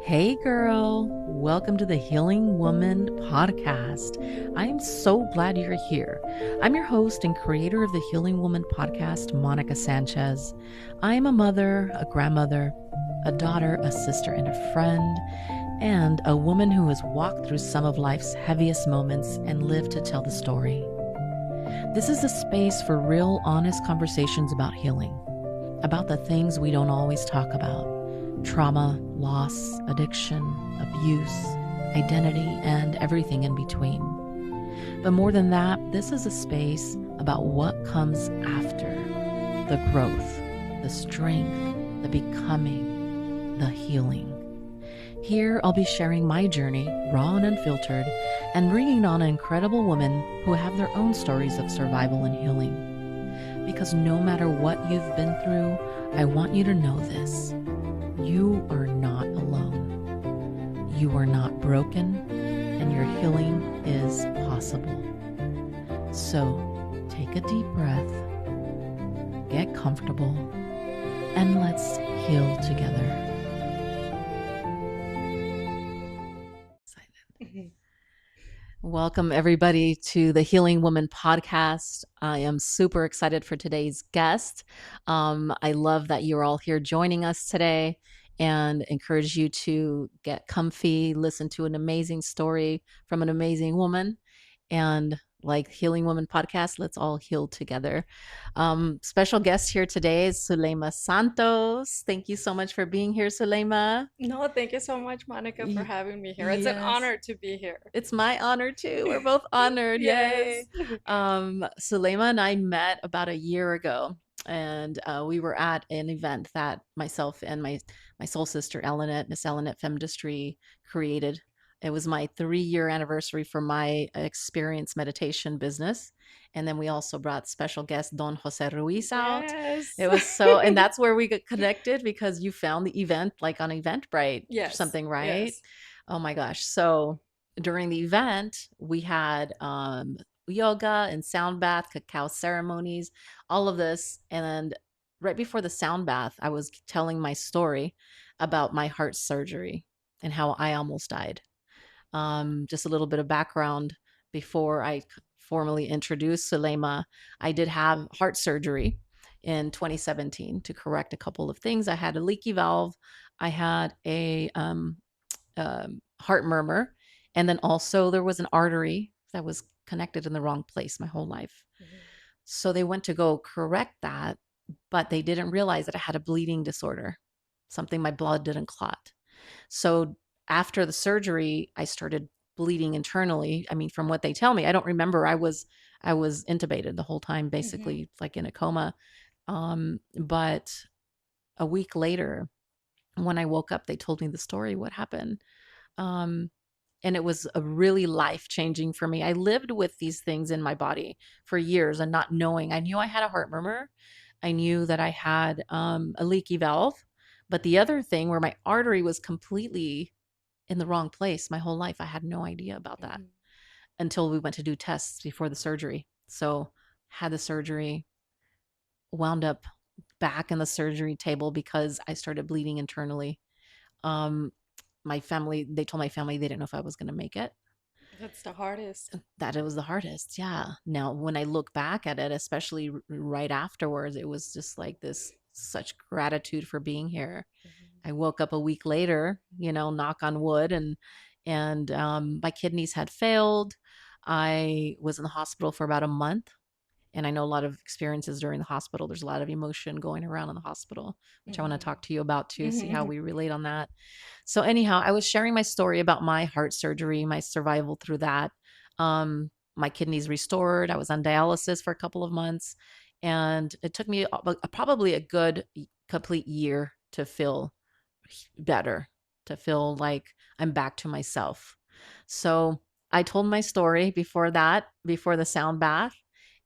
Hey girl, welcome to the Healing Woman podcast. I am so glad you're here. I'm your host and creator of the Healing Woman podcast, Monica Sanchez. I am a mother, a grandmother, a daughter, a sister, and a friend, and a woman who has walked through some of life's heaviest moments and lived to tell the story. This is a space for real, honest conversations about healing, about the things we don't always talk about. Trauma, loss, addiction, abuse, identity, and everything in between. But more than that, this is a space about what comes after: the growth, the strength, the becoming, the healing. Here, I'll be sharing my journey, raw and unfiltered, and bringing on incredible women who have their own stories of survival and healing. Because no matter what you've been through, I want you to know this: you are not alone. You are not broken, and your healing is possible. So take a deep breath, get comfortable, and let's heal together. Welcome, everybody, to the Healing Woman podcast. I am super excited for today's guest. I love that you're all here joining us today and encourage you to get comfy, listen to an amazing story from an amazing woman. And like Healing Woman podcast, let's all heal together. Special guest here today is Zuleyma Santos. Thank you so much for being here, Zuleyma. No, thank you so much, Monica, for having me here. It's an Yes. honor to be here. It's my honor too. We're both honored. Yes. Yay. Sulema and I met about a year ago, and we were at an event that myself and my soul sister Miss Elinette Femdistry created. It was my 3-year anniversary for my experience meditation business. And then we also brought special guest Don Jose Ruiz out. Yes. It was so, and that's where we got connected because you found the event like on Eventbrite or Yes. something, right? Yes. Oh my gosh. So during the event, we had yoga and sound bath, cacao ceremonies, all of this. And right before the sound bath, I was telling my story about my heart surgery and how I almost died. Just a little bit of background before I formally introduced Zuleyma. I did have heart surgery in 2017 to correct a couple of things. I had a leaky valve. I had a heart murmur. And then also there was an artery that was connected in the wrong place my whole life. Mm-hmm. So they went to go correct that, but they didn't realize that I had a bleeding disorder, something my blood didn't clot. So after the surgery, I started bleeding internally. I mean, from what they tell me, I don't remember. I was intubated the whole time, basically, like in a coma. But a week later, when I woke up, they told me the story, what happened. And it was a really life-changing for me. I lived with these things in my body for years and not knowing. I knew I had a heart murmur. I knew that I had a leaky valve. But the other thing where my artery was completely in the wrong place my whole life, I had no idea about that until we went to do tests before the surgery. So had the surgery, wound up back in the surgery table because I started bleeding internally. My family, they told my family they didn't know if I was going to make it. That's the hardest. That it was the hardest. Yeah. Now, when I look back at it, especially right afterwards, it was just like this such gratitude for being here. Mm-hmm. I woke up a week later, knock on wood, and my kidneys had failed. I was in the hospital for about a month. And I know a lot of experiences during the hospital. There's a lot of emotion going around in the hospital, which mm-hmm. I want to talk to you about too, see how we relate on that. So anyhow, I was sharing my story about my heart surgery, my survival through that. My kidneys restored. I was on dialysis for a couple of months. And it took me probably a good complete year to feel better, to feel like I'm back to myself. So I told my story before the sound bath.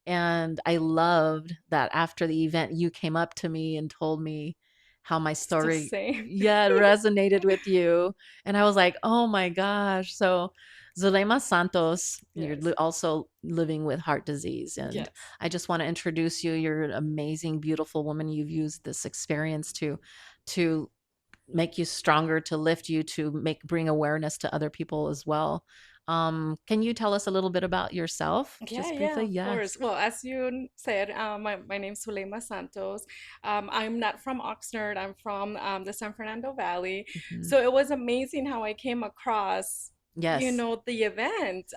And I loved that after the event, you came up to me and told me how my story, resonated with you. And I was like, oh my gosh. So Zuleyma Santos, yes. You're also living with heart disease. And yes. I just want to introduce you. You're an amazing, beautiful woman. You've used this experience to make you stronger, to lift you, to make bring awareness to other people as well. Can you tell us a little bit about yourself, Yeah, just yeah, briefly? of course. Yes. Well, as you said, my name's Zuleyma Santos. I'm not from Oxnard. I'm from the San Fernando Valley. Mhm. So it was amazing how I came across, Yes. the event.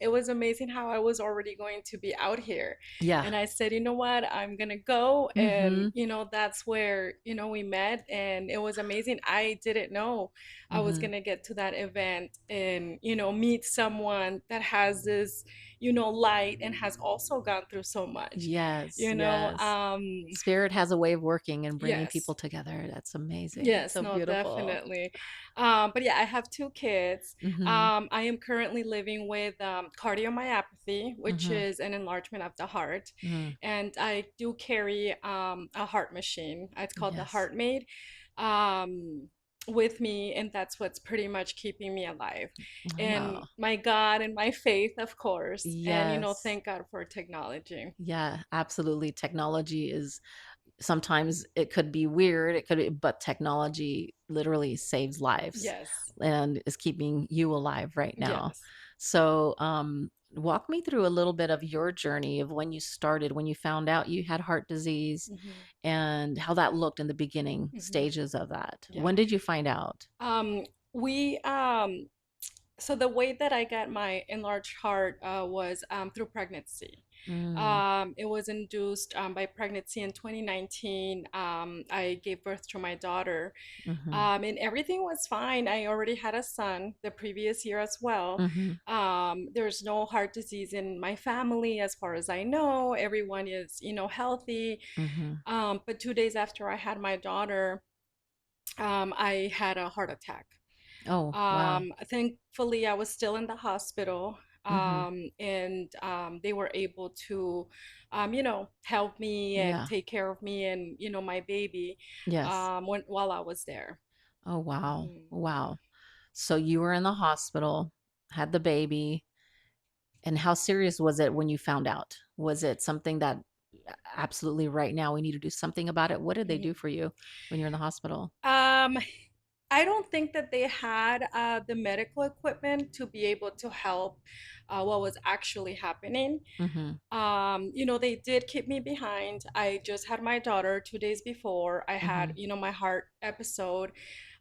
It was amazing how I was already going to be out here. Yeah. And I said, you know what, I'm gonna go. And, Mhm. that's where, we met, and it was amazing. I didn't know I was Mhm. gonna get to that event and, meet someone that has this, light and has also gone through so much. Yes, You know, yes. Spirit has a way of working and bringing yes. people together. That's amazing. That's Yes, so no, beautiful. definitely. But yeah, I have two kids. Mhm. I am currently living with cardiomyopathy, which Mhm. is an enlargement of the heart. Mm. And I do carry a heart machine. It's called the Yes. HeartMate, um, with me, and that's what's pretty much keeping me alive. Oh, And wow. my God and my faith, of course. And, Yes. thank God for technology. Yeah, absolutely. Technology is, sometimes it could be weird, but technology literally saves lives Yes, and is keeping you alive right now. yes. So, walk me through a little bit of your journey of when you started, when you found out you had heart disease, Hmm. and how that looked in the beginning Hmm. stages of that. Yeah. When did you find out? Um, we so the way that I got my enlarged heart was through pregnancy. Mm, It was induced by pregnancy in 2019. I gave birth to my daughter, mhm, and everything was fine. I already had a son the previous year as well. mhm, There's no heart disease in my family, as far as I know. Everyone is, healthy. mhm. But 2 days after I had my daughter, I had a heart attack. Oh, wow. Thankfully, I was still in the hospital, Mhm. and they were able to, help me and Yeah. take care of me and, my baby, Yes. while I was there. Oh, wow. Mhm. Wow. So you were in the hospital, had the baby, and how serious was it when you found out? Was it something that, absolutely right now we need to do something about it? What did they do Mhm. for you when you're in the hospital? Um, I don't think that they had the medical equipment to be able to help what was actually happening. Mhm. They did keep me behind. I just had my daughter 2 days before I had, Mhm. my heart episode.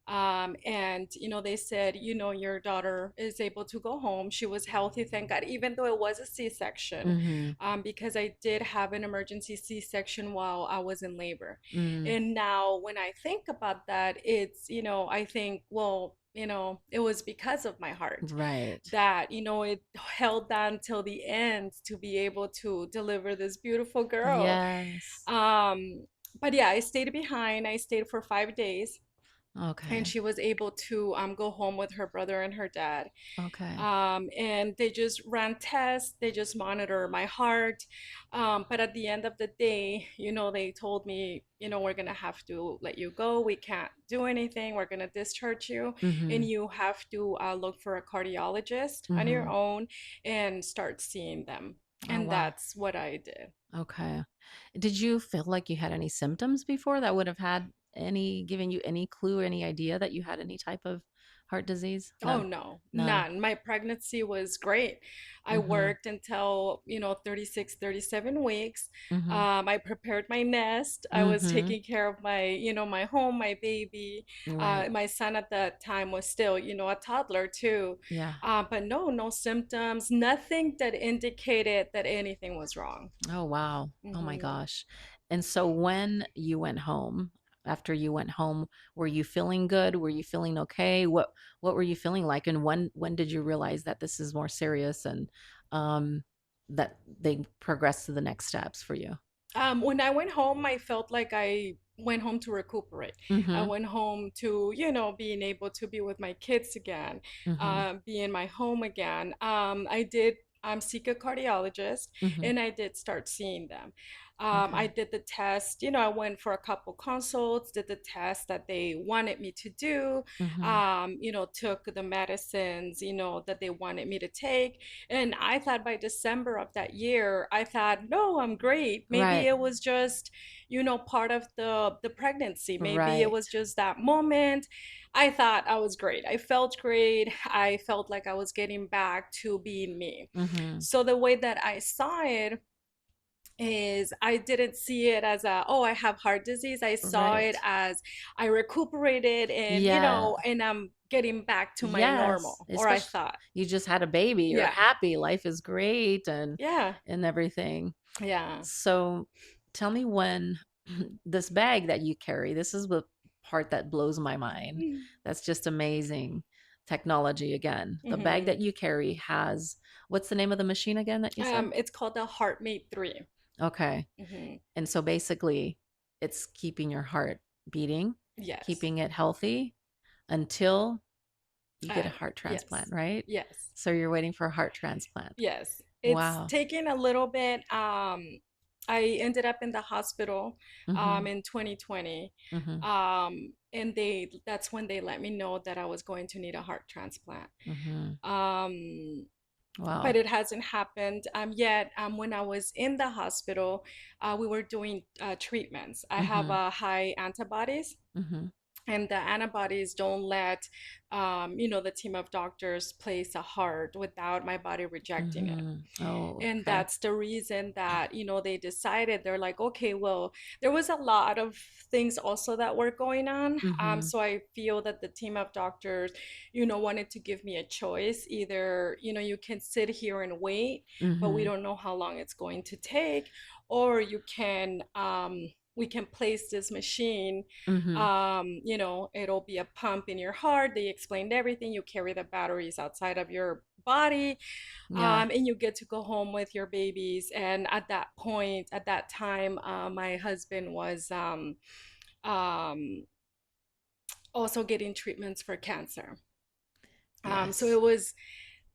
And, they said, your daughter is able to go home. She was healthy, thank God, even though it was a C-section, Mhm. because I did have an emergency C-section while I was in labor. Mm. And now when I think about that, it's, I think, well, it was because of my heart Right. that, it held on till the end to be able to deliver this beautiful girl. Yes. Um, but yeah, I stayed behind. I stayed for 5 days, and Okay. she was able to go home with her brother and her dad. Okay. And they just ran tests, they just monitor my heart. But at the end of the day, they told me, we're gonna have to let you go. We can't do anything. We're gonna discharge you, and Mhm. you have to look for a cardiologist on your Mhm. own and start seeing them. Oh, And wow. that's what I did. Okay. Did you feel like you had any symptoms before that would have had any given you any clue, any idea that you had any type of heart disease? Oh None. no, None. none. My pregnancy was great. I Mhm. worked until, 36, 37 weeks. Mhm. I prepared my nest. I was Mhm. taking care of my, my home, my baby. Right. My son at that time was still, a toddler too. Yeah. But no symptoms, nothing that indicated that anything was wrong. Oh, wow. Oh my Hmm. gosh. And so when you went home, after you went home, were you feeling good? Were you feeling okay? What were you feeling like? And when did you realize that this is more serious, and um that they progressed to the next steps for you? When I went home, I felt like I went home to recuperate. I Mhm. went home to, being able to be with my kids again, Mhm. be in my home again. I did seek a cardiologist, Mhm. and I did start seeing them. I Okay. did the test, you know, I went for a couple consults, did the test that they wanted me to do, Mm-hmm. you know, took the medicines, you know, that they wanted me to take. And I thought by December of that year, I thought, no, I'm great. Maybe Right. it was just, you know, part of the pregnancy. Maybe it Right. was just that moment. I thought I was great. I felt great. I felt like I was getting back to being me. Mm-hmm. So the way that I saw it is I didn't see it as a, oh, I have heart disease. I saw it Right. as I recuperated and, you Yeah. know, and I'm getting back to my Yes. normal, or I Especially thought. you just had a baby. You're Yeah. happy. Life is great Yeah. and everything. Yeah. So tell me when this bag that you carry, this is the part that blows my mind. That's just amazing technology again. The bag Hmm. that you carry has, what's the name of the machine again that you said? It's called the HeartMate 3. Okay. Hmm. And so basically, it's keeping your heart beating, Yes. keeping it healthy until you get a Uh, heart transplant, yes. right? Yes. So you're waiting for a heart transplant. Yes. It's Wow. taken a little bit. I ended up in the hospital Mm-hmm. in 2020. Mm-hmm. And that's when they let me know that I was going to need a heart transplant. Mm-hmm. Um, but Wow. it hasn't happened yet. When I was in the hospital, we were doing treatments. I have Mm-hmm. high antibodies, Mm-hmm. and the antibodies don't let you know, the team of doctors place a heart without my body rejecting it. Mm-hmm. Oh, And okay. that's the reason that, you know, they decided, they're like, okay, well, there was a lot of things also that were going on. Mm-hmm. So I feel that the team of doctors, you know, wanted to give me a choice. Either, you know, you can sit here and wait, but we Mm-hmm. don't know how long it's going to take, or you can we can place this machine. Mm-hmm. You know, it'll be a pump in your heart. They explained everything. You carry the batteries outside of your body, Yeah. and you get to go home with your babies. And at that point, at that time, my husband was um, also getting treatments for cancer. So Yes. it was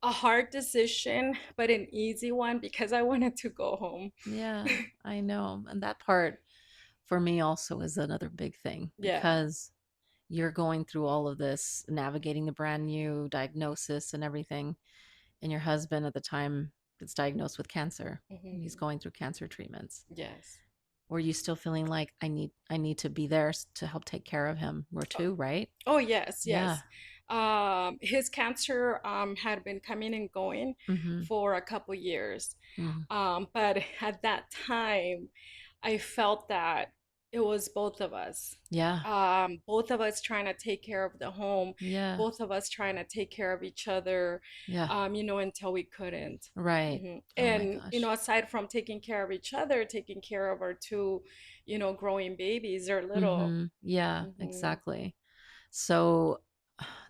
a hard decision, but an easy one because I wanted to go home. Yeah, I know. And that part for me also is another big thing Yeah. because you're going through all of this, navigating the brand new diagnosis and everything. And your husband at the time gets diagnosed with cancer and he's Hmm. going through cancer treatments. Yes. Were you still feeling like I need to be there to help take care of him? We're two, right? Oh, yes, Yeah. yes. His cancer had been coming and going Mm-hmm. for a couple years. Mm-hmm. But at that time, I felt that it was both of us. Yeah. Both of us trying to take care of the home, Yeah. both of us trying to take care of each other, Yeah. you know, until we couldn't. Right. Oh my And, you gosh. know, aside from taking care of each other, taking care of our two, you know, growing babies, they're little. Mm-hmm. Yeah, Hmm. exactly. So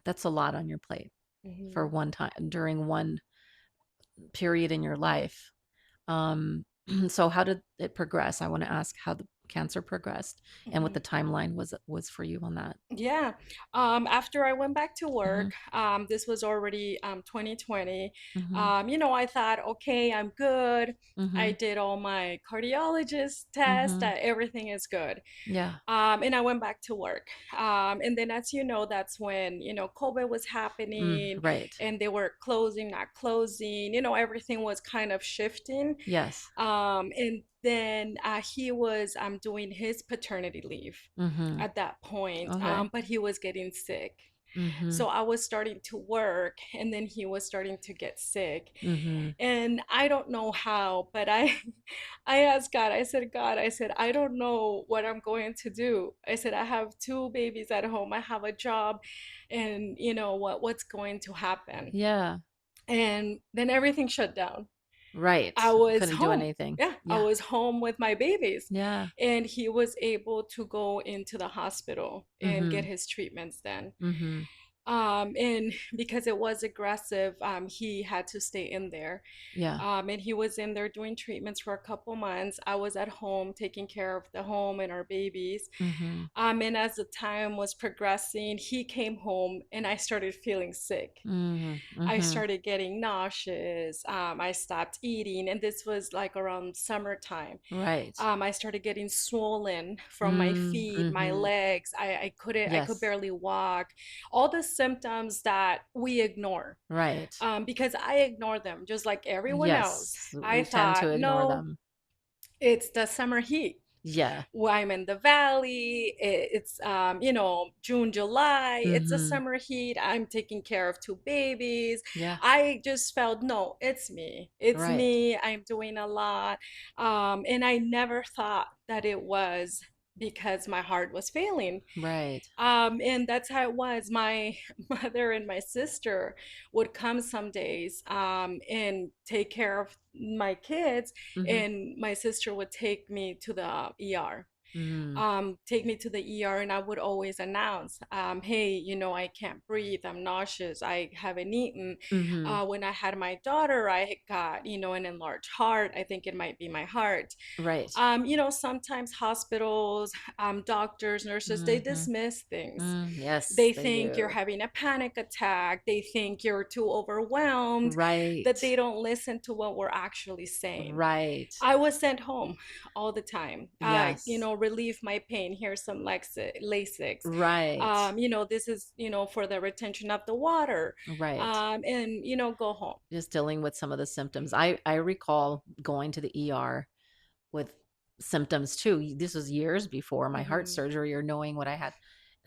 that's a lot on your plate for Hmm. one time during one period in your life. So how did it progress? I want to ask how the cancer progressed and what Hmm. the timeline was for you on that. Yeah. After I went back to Mm-hmm. work, this was already 2020. Mm-hmm. You know, I thought, okay, I'm good. I Mm-hmm. did all my cardiologist tests, Mm-hmm. that everything is good. Yeah. And I went back to work. And then, as you know, that's when, you know, COVID was happening Right. and they were closing, not closing, you know, everything was kind of shifting. Yes. And then he was doing his paternity leave Mm-hmm. at that point, Okay. but he was getting sick. Mm-hmm. So I was starting to work, and then he was starting to get sick. Mm-hmm. And I don't know how, but I asked God, I said, God, I said, I don't know what I'm going to do. I said, I have two babies at home, I have a job, and you know what's going to happen. Yeah. And then everything shut down. Right. I was Couldn't do home. anything. Yeah, I Yeah. was home with my babies. Yeah. And he was able to go into the hospital and Mm-hmm. get his treatments then. Mm-hmm. And because it was aggressive, he had to stay in there. Yeah. And he was in there doing treatments for a couple months. I was at home taking care of the home and our babies. Mm-hmm. And as the time was progressing, he came home and I started feeling sick. Mm-hmm. I Mm-hmm. started getting nauseous. I stopped eating, and this was like around summertime. Right. I started getting swollen from my feet, my Mm-hmm. legs. I could Yes. barely walk. All the symptoms that we ignore, Right. because I ignore them just like everyone else. Yes. I We tend to thought, ignore no, them. it's the summer heat. Yeah. Well, I'm in the valley. It's June, July. It's a Mm-hmm. summer heat. I'm taking care of two babies. Yeah. I just felt, no, it's me. It's Right. me. I'm doing a lot. And I never thought that it was because my heart was failing. Right. And that's how it was. My mother and my sister would come some days, and take care of my kids, Mm-hmm. and my sister would take me to the ER. Mm-hmm. Take me to the ER, and I would always announce, hey, I can't breathe, I'm nauseous, I haven't eaten. Mm-hmm. When I had my daughter, I got, an enlarged heart. I think it might be my heart. Right. Sometimes hospitals, doctors, nurses, they Mm-hmm. dismiss things. Yes, They they think you're do. having a panic attack. They think you're too overwhelmed, Right. that they don't listen to what we're actually saying. Right. I was sent home all the time. Yes. Relieve my pain. Here's some Lasix. Right. This is, for the retention of the water. Right. And, go home. Just dealing with some of the symptoms. I recall going to the ER with symptoms too. This was years before my heart Hmm. surgery or knowing what I had.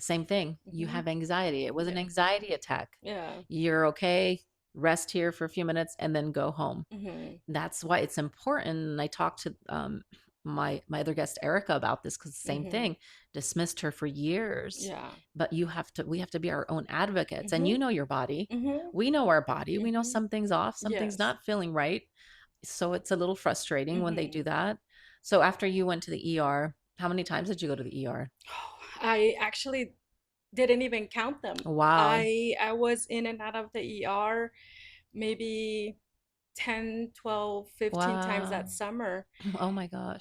Same thing. You Hmm. have anxiety. It was an Yeah. anxiety attack. Yeah. You're okay. Rest here for a few minutes and then go home. Hmm. That's why it's important. And I talked to my other guest Erica about this because the same Hmm. thing. Dismissed her for years, Yeah. but we have to be our own advocates. And Hmm. you know your body. Hmm. We know our body. We know Hmm. something's off. Something's Yes. not feeling right. So it's a little frustrating when they Hmm. do that. So after you went to the ER, how many times did you go to the ER? I actually didn't even count them. Wow. I was in and out of the ER maybe 10, 12, 15 times that Wow. summer. Oh my gosh.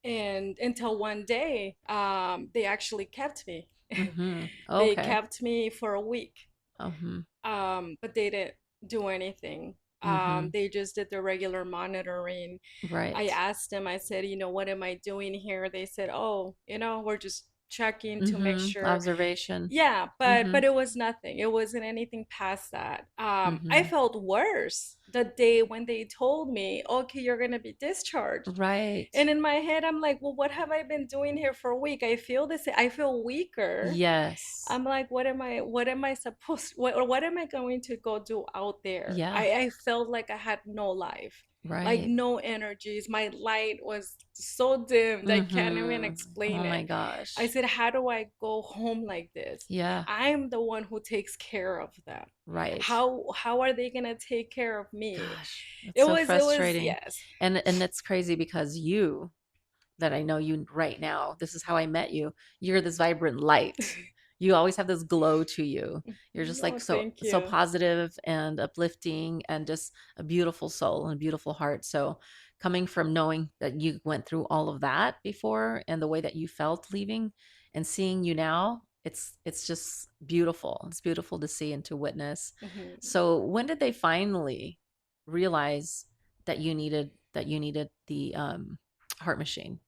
And until one day, they actually kept me. Mm-hmm. They Okay. kept me for a week, Mm-hmm. but they didn't do anything. Mm-hmm. They just did the regular monitoring. I Right. asked them, I said, what am I doing here? They said, oh, we're just checking to make Mm-hmm. sure. Observation. Yeah, but Mm-hmm. but it was nothing. It wasn't anything past that. I Mm-hmm. felt worse the day when they told me, okay, you're gonna be discharged. Right. And in my head, I'm like, well, what have I been doing here for a week? I feel this. I feel weaker. Yes. I'm like, what am I supposed, what am I going to go do out there? Yeah. I felt like I had no life, like Right. no energies. My light was so dimmed, I can't even Mm-hmm. explain Oh my it. I gosh. said, how do I go home like this? Yeah. I'm the one who takes care of them. Right. How are they gonna take care of me? Gosh, that's It so was it was frustrating. yes. And it's crazy because you that I know you right now, this is how I met you. You're this vibrant light. You always have this glow to you. You're just like No, so thank so you. positive and uplifting and just a beautiful soul and a beautiful heart. So coming from knowing that you went through all of that before and the way that you felt leaving and seeing you now, it's just beautiful. It's beautiful to see and to witness. Mhm. So when did they finally realize that you needed the heart machine?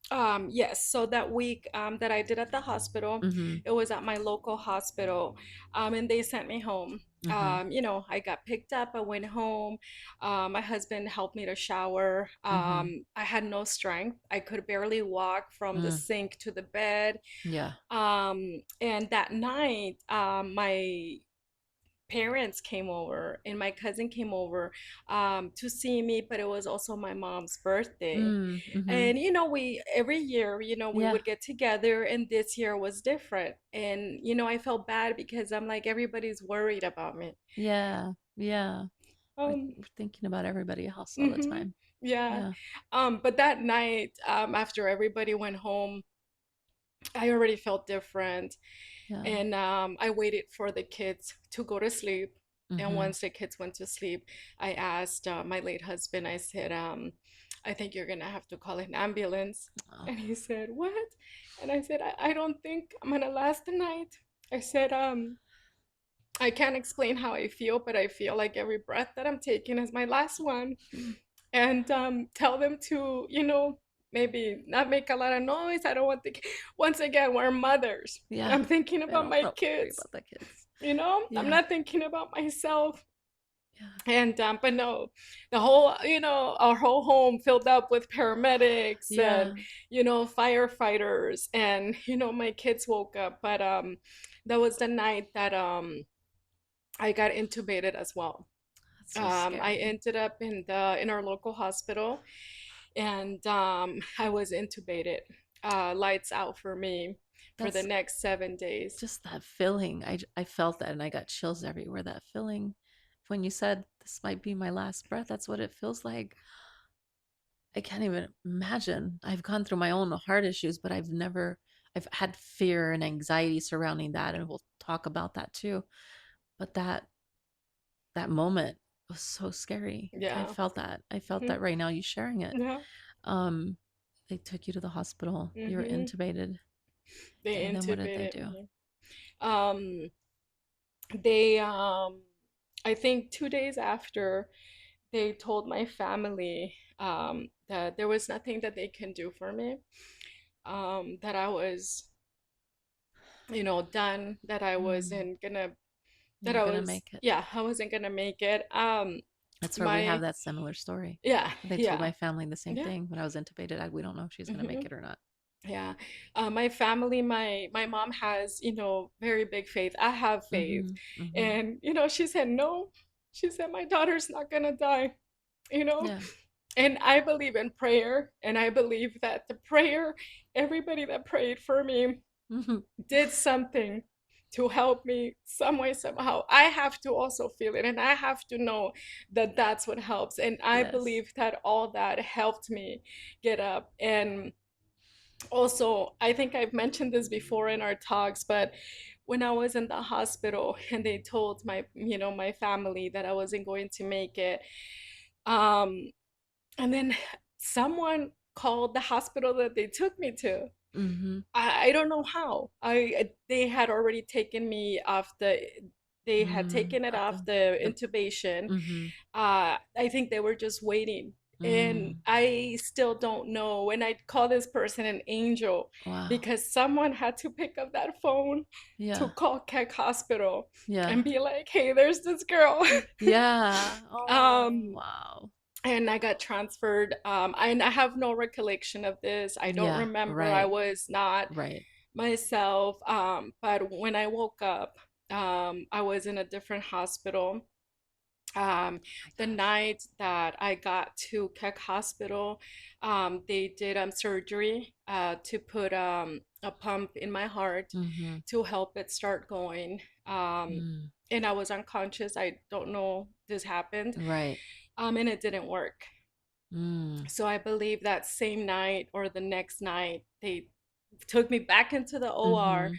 Yes, so that week, that I did at the hospital, Mhm. it was at my local hospital, and they sent me home. Mhm. I got picked up, I went home. My husband helped me to shower. Mhm. I had no strength. I could barely walk from the Mm. sink to the bed. Yeah. And that night, my parents came over and my cousin came over, to see me, but it was also my mom's birthday. Mm. Mhm. And we every year, we Yeah. would get together, and this year was different. And I felt bad because I'm like, everybody's worried about me. Yeah. Yeah. Um, We're thinking about everybody else all the hmm. time. Yeah. Yeah. But that night, after everybody went home, I already felt different. Yeah. And I waited for the kids to go to sleep. And Mm-hmm. once the kids went to sleep, I asked my late husband, I said, I think you're gonna have to call an ambulance. Oh, And he said, what? And I said, I don't think I'm gonna last the night. I said, I can't explain how I feel, but I feel like every breath that I'm taking is my last one. mm, And tell them to, maybe not make a lot of noise. I don't want the, once again, we're mothers. yeah. I'm thinking I about don't my want to worry kids, about the kids. I'm Yeah. not thinking about myself. Yeah. And but no, the whole, our whole home filled up with paramedics and, Yeah. firefighters, and my kids woke up. But that was the night that I got intubated as well. That's so I scary. ended up in our local hospital, and I was intubated, lights out for me for the That's next 7 days. just that feeling. I felt that and I got chills everywhere. That feeling when you said this might be my last breath, that's what it feels like. I can't even imagine. I've gone through my own heart issues, but I've had fear and anxiety surrounding that, and we'll talk about that too. But that moment was so scary. I Yeah. felt that. I felt Hmm. that right now, you sharing it. Yeah. Um, they took you to the hospital. You were Hmm. intubated. They And then what did they intubated do? me. Um, they I think 2 days after, they told my family that there was nothing that they can do for me. That I was, done. That I Mm, wasn't gonna. you That weren't I gonna was, make it. yeah, I wasn't gonna make it. That's where we have My that similar story. Yeah, They told yeah, my family the same yeah. thing when I was intubated. We don't know if she's gonna make Hmm. it or not. Yeah. My family, my mom has, very big faith. I have faith. Mm-hmm. Mm-hmm. And, she said, no. She said, my daughter's not gonna die, you know? Yeah. And I believe in prayer. And I believe that the prayer, everybody that prayed for me Mm-hmm. did something to help me some way, somehow. I have to also feel it. And I have to know that that's what helps. And I Yes. believe that all that helped me get up. And also, I think I've mentioned this before in our talks, but when I was in the hospital and they told my family that I wasn't going to make it, um, and then someone called the hospital that they took me to. Mm-hmm. I don't know how. They had already taken me off they had Mm. taken it Of off the the intubation. mm-hmm. I think they were just waiting. And Mm. I still don't know. And I call this person an angel Wow. because someone had to pick up that phone to Yeah. call Keck Hospital Yeah. and be like, hey, there's this girl. Yeah. Oh, um, wow. and I got transferred. And I have no recollection of this. I don't Yeah. remember. I Right. was not Right. myself. But when I woke up, I was in a different hospital. My The gosh. night that I got to Keck Hospital, they did surgery to put a pump in my heart Mm-hmm. to help it start going. Mm. And I was unconscious. I don't know this happened, Right. and it didn't work. Mm. So I believe that same night or the next night, they took me back into the OR,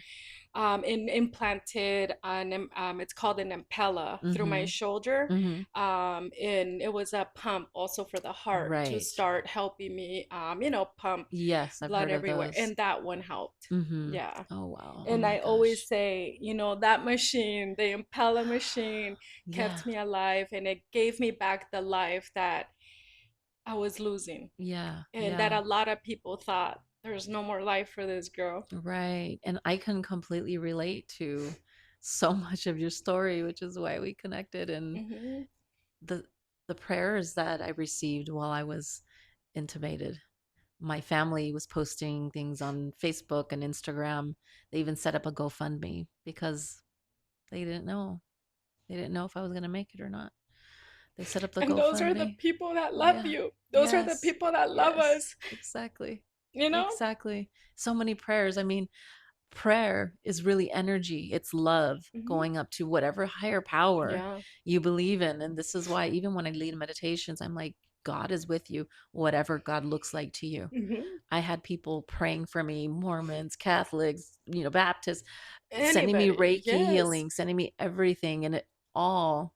Mm-hmm. and implanted it's called an impella through my Mm-hmm. shoulder. Mm-hmm. And it was a pump also for the heart to Right. start helping me, pump Yes, I've blood heard of everywhere. those. And that one helped. Mm-hmm. Yeah. Oh wow. Oh And my I always gosh. say, that machine, the impella machine, Yeah. kept me alive, and it gave me back the life that I was losing, Yeah. and that Yeah. a lot of people thought there's no more life for this girl. Right. And I can completely relate to so much of your story, which is why we connected. And Hmm. the the prayers that I received while I was intubated. My family was posting things on Facebook and Instagram. They even set up a GoFundMe because they didn't know. They didn't know if I was going to make it or not. They set up the And those are the GoFundMe. people that love Yeah. you. Those are the Yes. people that love Yes. us, Exactly. you know? Exactly. So many prayers. I mean, prayer is really energy. It's love Hmm. going up to whatever higher power Yeah. you believe in. And this is why even when I lead meditations, I'm like, God is with you, whatever God looks like to you. Hmm. I had people praying for me, Mormons, Catholics, Baptists, sending me Anybody, Reiki yes. healing, sending me everything. And it all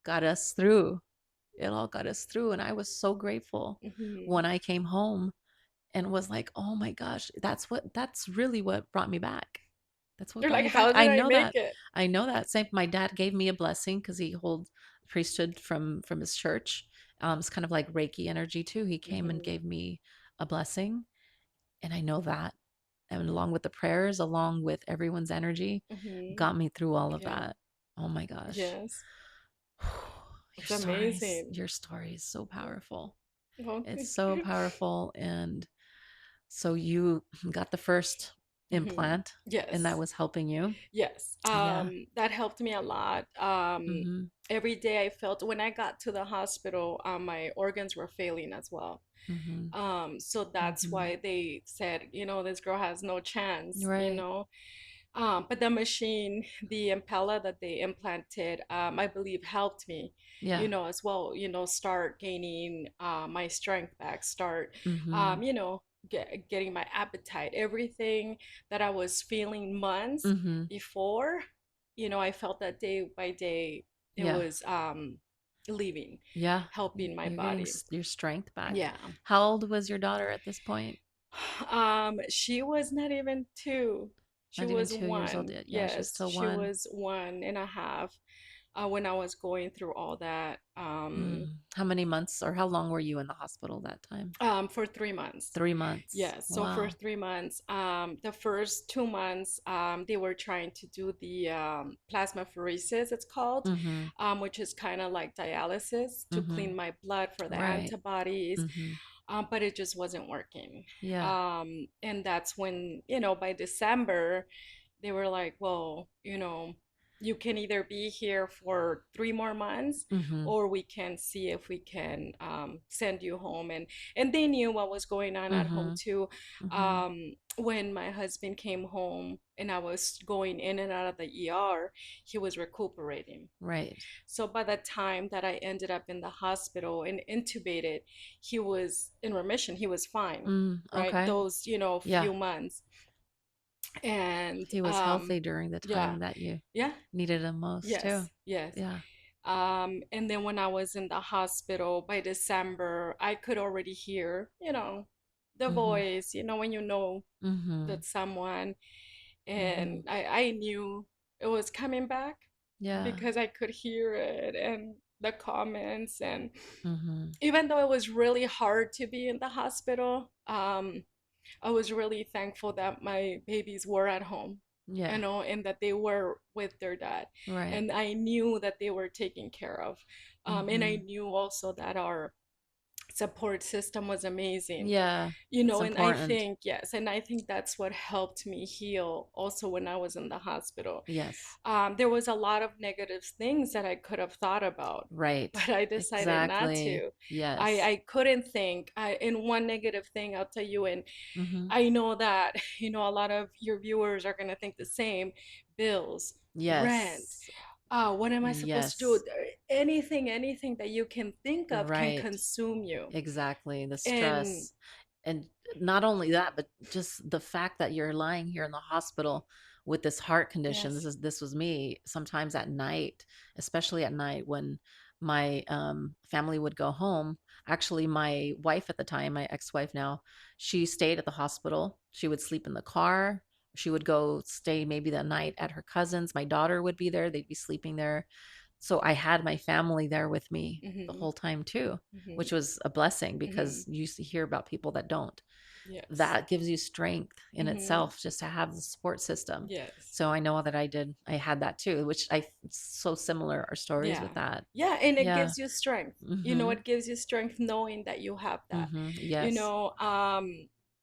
got us through. It all got us through. And I was so grateful Hmm. when I came home and was like, oh my gosh, that's really what brought me back. That's what You're brought like, me back. how did I I know make that. it? I know that. Same. My dad gave me a blessing because he holds priesthood from his church. It's kind of like Reiki energy too. He came and Hmm. gave me a blessing, and I know that. And along with the prayers, along with everyone's energy, Hmm. got me through all of Yeah. that. Oh my gosh. Yes. It's Your amazing. story is so powerful. Oh, It's thank so you. powerful. And so you got the first Hmm. implant, and that Yes. was helping you. Yes. Yeah. That helped me a lot. Mm-hmm. Every day I felt when I got to the hospital, my organs were failing as well. Mm-hmm. So that's Mm-hmm. why they said, this girl has no chance. Right. But the machine, the impella that they implanted, I believe helped me, Yeah. as well, start gaining my strength back, start, Mm-hmm. getting my appetite, everything that I was feeling months Mm-hmm. before, I felt that day by day, it Yeah. was leaving, Yeah. helping my You're getting body. your strength back. Yeah. How old was your daughter at this point? She was not even two. She Not even was 2 years old one. yet. Yeah, she's Yes, still she one. was 1.5 when I was going through all that. How many months or how long were you in the hospital that time? For 3 months. 3 months. Yes, so for Wow. 3 months, the first 2 months, they were trying to do the plasmapheresis, it's called, Mm-hmm. which is kind of like dialysis to Mm-hmm. clean my blood for the Right. antibodies, Mm-hmm. but it just wasn't working. Yeah. And that's when, by December, they were like, well, you can either be here for 3 more months, Mm-hmm. or we can see if we can send you home. And they knew what was going on at home Mm-hmm. too. Mm-hmm. When my husband came home and I was going in and out of the ER, he was recuperating. Right. So by the time that I ended up in the hospital and intubated, he was in remission. He was fine, right? Okay. Those, Yeah. few months. And He was healthy during the yeah, time that you yeah, needed him most too. yes, yes. Yeah. And then when I was in the hospital by December, I could already hear, the Mm-hmm. voice, when you know Mm-hmm. that someone, Mm-hmm. and I knew it was coming back Yeah. because I could hear it and the comments. And Mm-hmm. even though it was really hard to be in the hospital, I was really thankful that my babies were at home, Yeah. and that they were with their dad. Right. And I knew that they were taken care of. And I Mm-hmm. knew also that our support system was amazing. Yeah. It's And I important. think, yes, and I think that's what helped me heal also when I was in the hospital. Yes. There was a lot of negative things that I could have thought about, Right. but I decided not Exactly. to. I, Yes. I couldn't think. In one negative thing, I'll tell you, and Mm-hmm. I know that, a lot of your viewers are going to think the same. Bills, rent. Yes. What am I supposed to do? Yes. Anything that you can think of can Right. consume you. Exactly. The And stress. And not only that, but just the fact that you're lying here in the hospital with this heart condition. yes. This was me sometimes at night, especially at night when my family would go home. Actually, my wife at the time, my ex-wife now, she stayed at the hospital. She would sleep in the car. She would go stay maybe that night at her cousin's. My daughter would be there. They'd be sleeping there. So I had my family there with me the Hmm. whole time too, Hmm. which was a blessing Hmm. because you used to hear about people that don't. Yes. That gives you strength in Hmm. itself just to have the support system. Yes. So I know that I had that too, which I so similar our stories Yeah. with that. Yeah, and it Yeah. gives you strength. Mhm. It gives you strength knowing that you have that. Mhm. You Yes. know,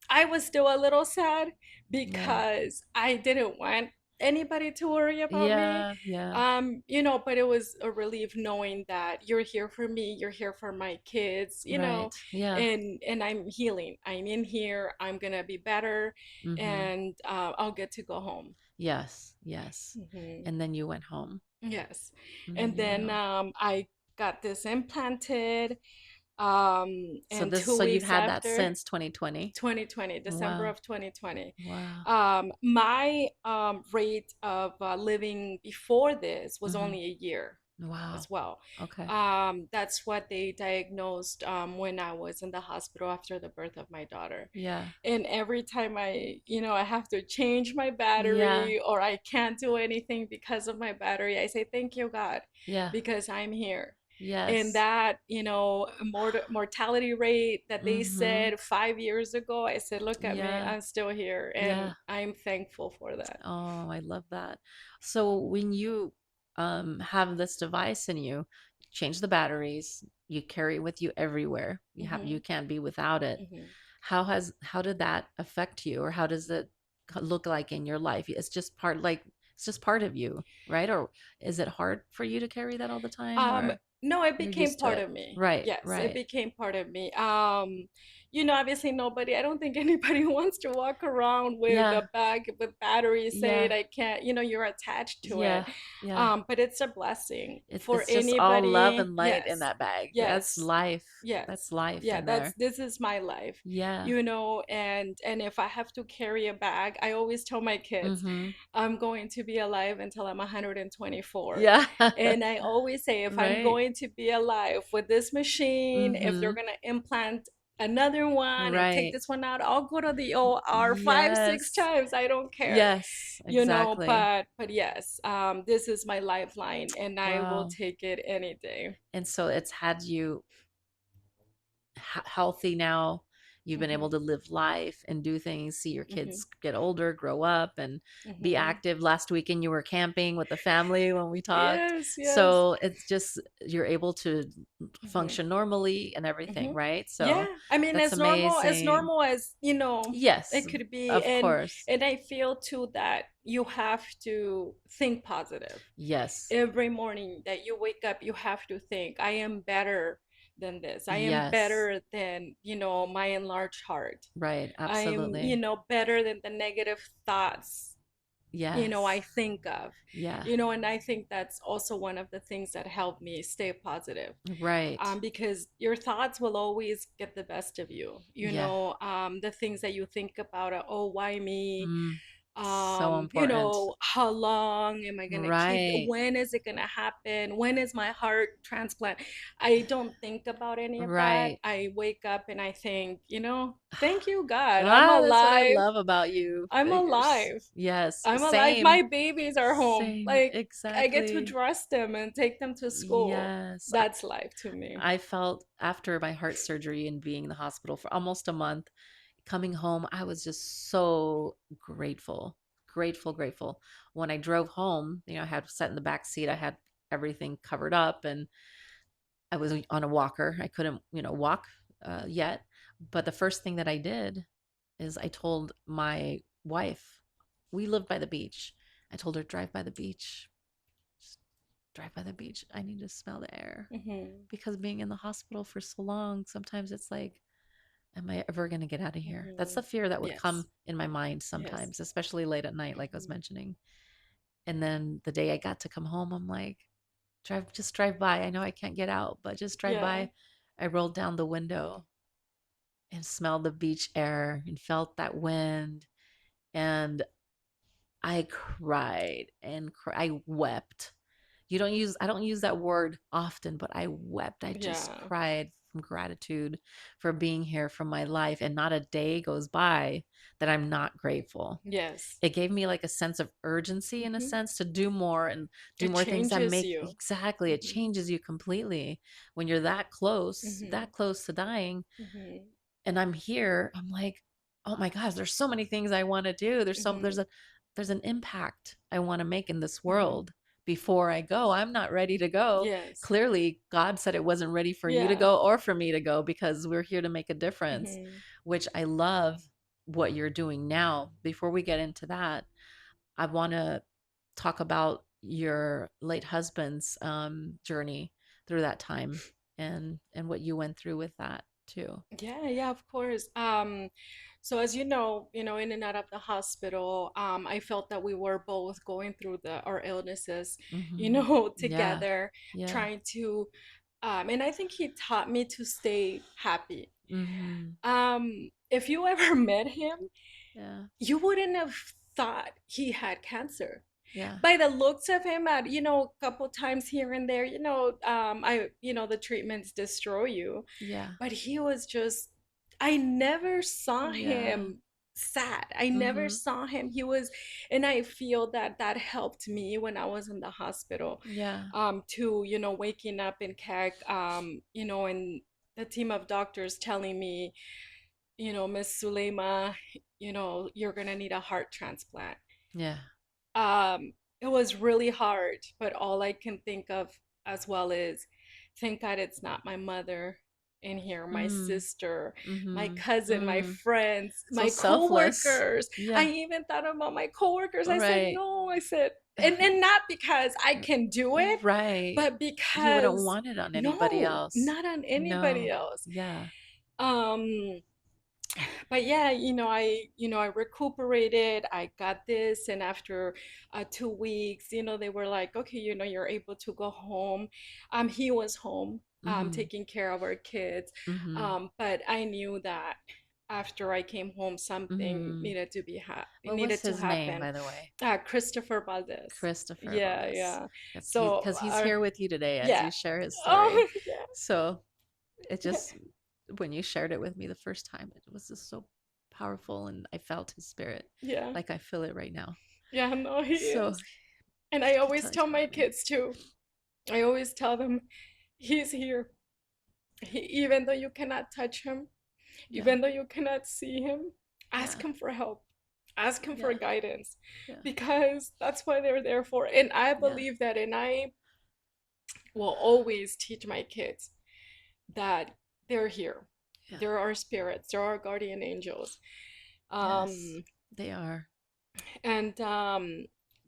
I was still a little sad Yeah. because I didn't want anybody to worry about me. Yeah, yeah. But it was a relief knowing that you're here for me, you're here for my kids, Right. Yeah. and I'm healing. I'm in here, I'm gonna be better, Mhm. and I'll get to go home. Yes. Yes. Hmm. And then you went home. Yes. And then And you went then home. I got this implanted. So And this, two so you've weeks had that after, since 2020. 2020, December Wow. of 2020. Wow. My rate of living before this was Hmm. only a year Wow. as well. Okay. That's what they diagnosed when I was in the hospital after the birth of my daughter. Yeah. And every time I have to change my Yeah. battery or I can't do anything because of my battery, I say, thank you, God, Yeah. because I'm here. And Yes. that, mortality rate that they Mm-hmm. said 5 years ago, I said, look at me, Yeah. I'm still here. And Yeah. I'm thankful for that. Oh, I love that. So when you have this device in you, change the batteries, you carry it with you everywhere. You Hmm. can't be without it. Hmm. How did that affect you, or how does it look like in your life? It's just part of you, right? Or is it hard for you to carry that all the time, Um, or no, it you're became used to part it? of me. Right, Yes, it right. became part of me. Obviously I don't think anybody wants to walk around with Yeah, a bag with batteries saying yeah, I can't, you're attached to it. yeah, yeah. But it's a blessing for It's just all love anybody. and light in Yes. that bag. That's Yes. life. That's Yes. life Yeah, in there. this is my life. Yeah. And if I have to carry a bag, I always tell my kids, Mm-hmm. I'm going to be alive until I'm 124. Yeah. And I always say, if I'm Right. going to be alive with this machine, if they're Mm-hmm. going to implant another one and take Right. this one out, I'll go to the OR five, six Yes. times. I don't care, Yes, exactly. but yes, this is my lifeline and I will Wow. take it any day. And so it's had you healthy now. You've been Hmm. able to live life and do things, see your Hmm. kids get older, grow up, and be Hmm. active. Last weekend, you were camping with the family when we talked. Yes, yes. So it's just, you're able to Hmm. function normally and everything, Hmm. right? Yeah, So I mean, that's as amazing. normal as Yes, it could be. of and course. and I feel too that you have to think positive. Yes, Every morning that you wake up, you have to think, I am better than this. I am yes, better than, my enlarged heart. right. I am, Absolutely. better than the negative thoughts, I Yes, think of. yeah, And I think that's also one of the things that helped me stay positive. right. Because your thoughts will always get the best of you. Yeah. The things that you think about, oh, why me? Mm, so important. How long am I gonna keep it? Right, When is it gonna happen? When is my heart transplant? I don't think about any of that. right. I wake up and I think, thank you, God. I'm Ah, that's what I alive. love about you. I'm alive. Yes, I'm alive. same, My babies are home. same, Like, I get to exactly. dress them and take them to school. Yes. That's life to me. I felt after my heart surgery and being in the hospital for almost a month, coming home, I was just so grateful, grateful, grateful. When I drove home, I had sat in the back seat, I had everything covered up, and I was on a walker. I couldn't, walk yet. But the first thing that I did is I told my wife, we live by the beach. I told her, drive by the beach, just drive by the beach. I need to smell the air. Hmm. Because being in the hospital for so long, sometimes it's like, am I ever going to get out of here? That's Hmm. the fear that would come Yes. in my mind Yes. sometimes, especially late at night, like I was Hmm. mentioning. And then the day I got to come home, I'm like, just drive by. I know I can't get out, but just drive Yeah. by. I rolled down the window and smelled the beach air and felt that wind. And I cried and I wept. I don't use that word often, but I wept. I just Yeah. cried from gratitude for being here, for my life, and not a day goes by that I'm not grateful. Yes. It gave me like a sense of urgency, in a Hmm. sense, to do more and do It more things that changes make, you. exactly, it Hmm. changes you completely when you're Hmm. that close to dying. Hmm. And I'm here, I'm like, oh my gosh, there's so many things I want to do. Hmm. There's an impact I want to make in this Hmm. world before I go. I'm not ready to go. Yes. Clearly, God said it wasn't ready for you to Yeah. go or for me to go, because we're here to make a difference, Hmm. which I love what you're doing now. Before we get into that, I want to talk about your late husband's journey through that time, and what you went through with that too. Yeah, yeah, of course. So as in and out of the hospital, I felt that we were both going through our illnesses, Hmm. Yeah. together, Yeah. trying to And I think he taught me to stay happy. Mhm. If you ever met him, Yeah. you wouldn't have thought he had cancer Yeah. by the looks of him. At a couple times here and there, the treatments destroy you, Yeah. but he was just, I never saw Yeah. him sad. I never Mhm. saw him. He was, and I feel that that helped me when I was in the hospital, Yeah. to, waking up in CAC, and the team of doctors telling me, Miss Zuleyma, you're gonna need a heart transplant. Yeah. It was really hard, but all I can think of as well is, thank God it's not my mother in here, my Mm. sister, my Mhm. cousin, my Mm. friends, So my selfless. coworkers. I Yeah. even thought about my coworkers. I said, Right. no, I said, and not because I can do it, Right. but You wouldn't because want it on anybody no, else. not on anybody No. else. Yeah. Um, but yeah, I recuperated. I got this, and after 2 weeks, they were like, okay, you're able to go home. He was home, Mhm. taking care of our kids. Mhm. But I knew that after I came home, something Mhm. What was needed to his name, happen. by the way? Christopher Valdez. Christopher Yeah, Valdez. yeah. Because So, he's here with you today as yeah. you share his story. Oh, yeah. So it just when you shared it with me the first time, it was just so powerful, and I felt his spirit, Yeah. like I feel it right now. Yeah, no, he So is. And I keep always telling tell each my other. kids too. I always tell them he's here. Even though you cannot touch him, Yeah. even though you cannot see him, ask Yeah. him for help. Ask him for Yeah. guidance, Yeah. because that's what they're there for. And I Yeah. believe that, and I will always teach my kids that they're here. Yeah. There are spirits, there are guardian angels. Yes. Um, They are. and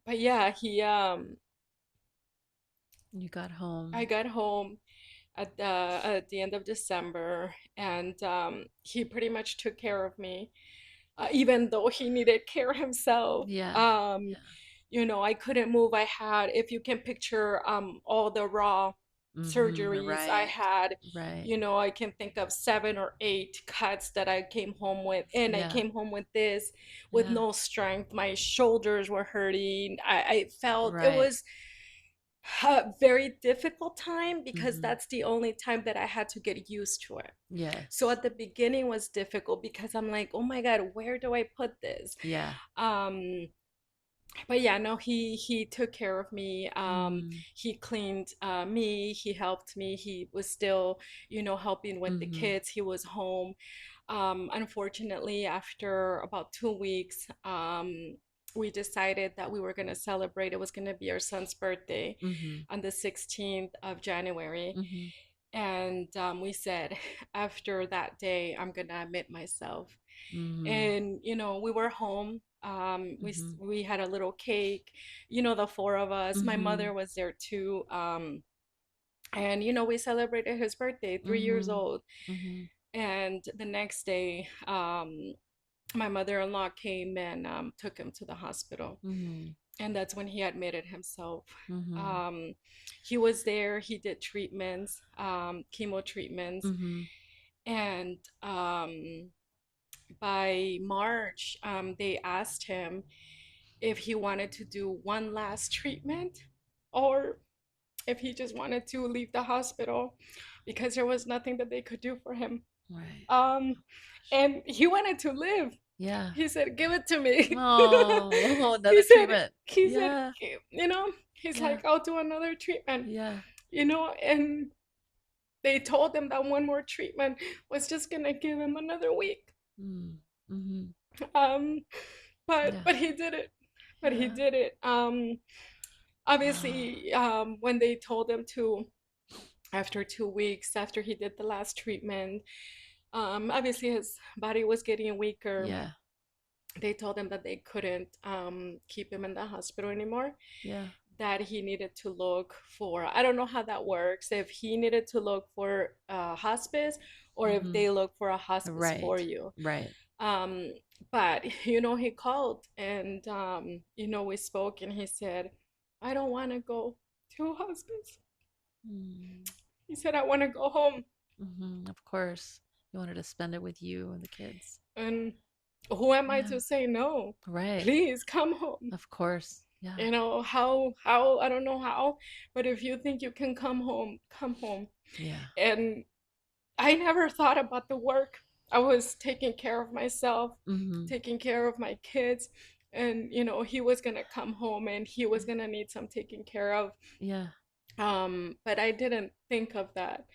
but yeah, You got I home. got home at the end of December, and he pretty much took care of me, even though he needed care himself. Yeah. Yeah. I couldn't move. I had, if you can picture, all the raw Mm-hmm. surgeries I Right. had. Right. I can think of 7 or 8 cuts that I came home with, and I Yeah. came home with this, with Yeah. no strength. My shoulders were hurting. I felt it Right. was a very difficult time, because Mm-hmm. that's the only time that I had to get used to it. So Yes. at the beginning was difficult, because I'm like, oh my God, where do I put this? Yeah. Um, but yeah, no, he took care of me. Mm. He cleaned me. He helped me. He was still, helping with the Mm-hmm. kids. He was home. Unfortunately, after about 2 weeks, we decided that we were going to celebrate. It was going to be our son's birthday Mm-hmm. on the 16th of January. Mm-hmm. And we said, after that day, I'm going to admit myself. Mm-hmm. And we were home. Mm-hmm. We had a little cake, the four of us. My Mm-hmm. mother was there too. And we celebrated his birthday, 3 years Mm-hmm. old. Mm-hmm. And the next day, my mother-in-law came and took him to the hospital. Mm-hmm. And that's when he admitted himself. Mm-hmm. Um, he was there. He did treatments, chemo treatments, Mm-hmm. and by March, they asked him if he wanted to do one last treatment, or if he just wanted to leave the hospital, because there was nothing that they could do for him. Right. Um, Oh gosh. and he wanted to live. Yeah. He said, "Give it to me." Oh, he another said, treatment. he said, Yeah. he's Yeah. like, "I'll do another treatment." Yeah. And they told him that one more treatment was just gonna give him another week. Mm. Mm-hmm. Um, but Yeah. but he did it. But he Yeah. did it. Wow. Obviously, when they told him to, after 2 weeks after he did the last treatment, obviously his body was getting weaker. Yeah. They told him that they couldn't keep him in the hospital anymore, Yeah. that he needed to look for, I don't know how that works, if he needed to look for hospice, or if Mm-hmm. they look for a hospice for Right. you. Right. Um, but he called, and we spoke, and he said, I don't want to go to hospice. Mm. He said, I want to go home. Of course. You wanted to spend it with you and the kids. And who am I Yeah. to say no? Right. Please come home. Of course. Yeah. You know, I don't know how, but if you think you can come home, come home. Yeah. And I never thought about the work. I was taking care of myself, Mm-hmm. taking care of my kids, and he was gonna come home and he was gonna need some taking care of. Yeah. But I didn't think of that.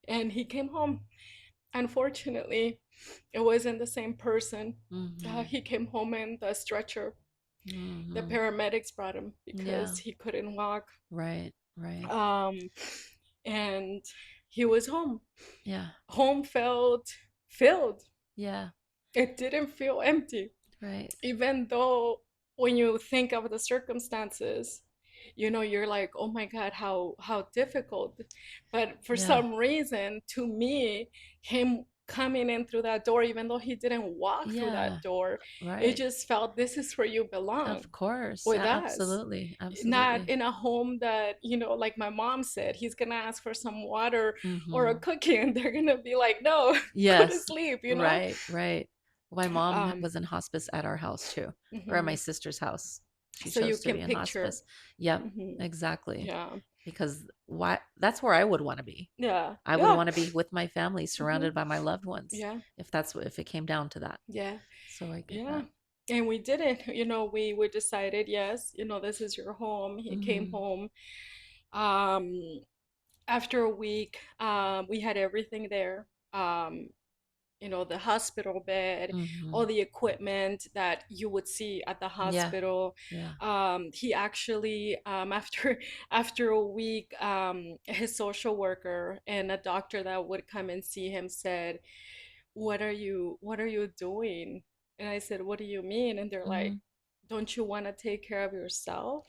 And he came home. Unfortunately, it wasn't the same person. Mm-hmm. He came home in the stretcher. The Mm-hmm. paramedics brought him Yeah. because he couldn't walk. Right. Right. Um, and he was home. Yeah. Home felt filled. Yeah. It didn't feel empty, Right. even though when you think of the circumstances, you're like, oh my God, how difficult. But for Yeah. some reason, to me, him coming in through that door, even though he didn't walk through Yeah. that door, it Right. just felt this is where you belong, Of course. with us. Absolutely. Not Absolutely. in a home that, like my mom said, he's gonna ask for some water or a Mm-hmm. cookie, and they're gonna be like, no, go to Yes. sleep. Right. Right. My mom Um, was in hospice at our house too, or at my mhm. sister's house. She So you chose to can be in picture. hospice. Yep. Hmm. Exactly. Yeah, Because why that's where I would want to be. yeah, I would yeah. want to be with my family, Hmm. surrounded by my loved ones, Yeah, if it came down to that. yeah, So I get yeah. that. And we did it. We decided, yes, this is your home. He came Mhm. home. Um, After a week, we had everything there. The hospital bed, all Mhm. the equipment that you would see at the Yeah. hospital. Yeah. He actually, after a week, his social worker and a doctor that would come and see him said, what are you doing? And I said, what do you mean? And they're like, Mhm. don't you want to take care of yourself?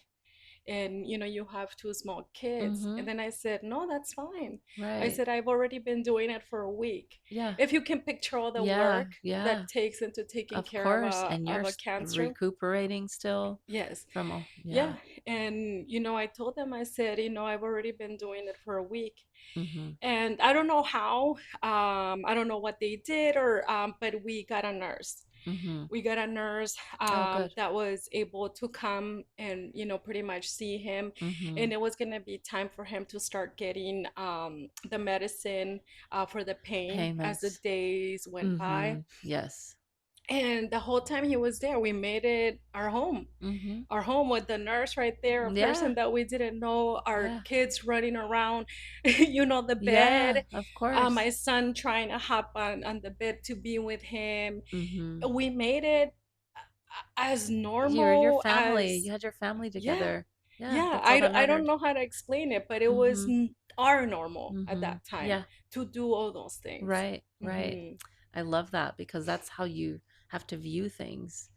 And you have two small kids. And Mhm. then I said, no, that's fine. I Right. said, I've already been doing it for a week. Yeah. If you can picture all the Yeah. work Yeah. that takes into taking Of care of course. a And of you're a cancer. recuperating still Yes. from all. Yeah. Yeah. And I told them, I said, I've already been doing it for a week. Mhm. And I don't know how, I don't know what they did, or but we got a nurse. Mhm. We got a nurse Oh, good. that was able to come and pretty much see him, and Mhm. it was going to be time for him to start getting the medicine for the pain as the Payments. days went by. Mhm. Yes. And the whole time he was there, we made it our home. Mhm. Our home with the nurse right there, a Yeah. person that we didn't know, our Yeah. kids running around, the Yeah. bed, Of my course. son trying to hop on the bed to be with him. Mhm. We made it as Your normal family. as. You had your family Yeah, together. Yeah, yeah. that's all I, that I don't mattered. know how to explain it, but it was Mhm. our normal at Mhm. that time Yeah. to do all those things. Right, right. Hmm. I love that because that's how you have to view things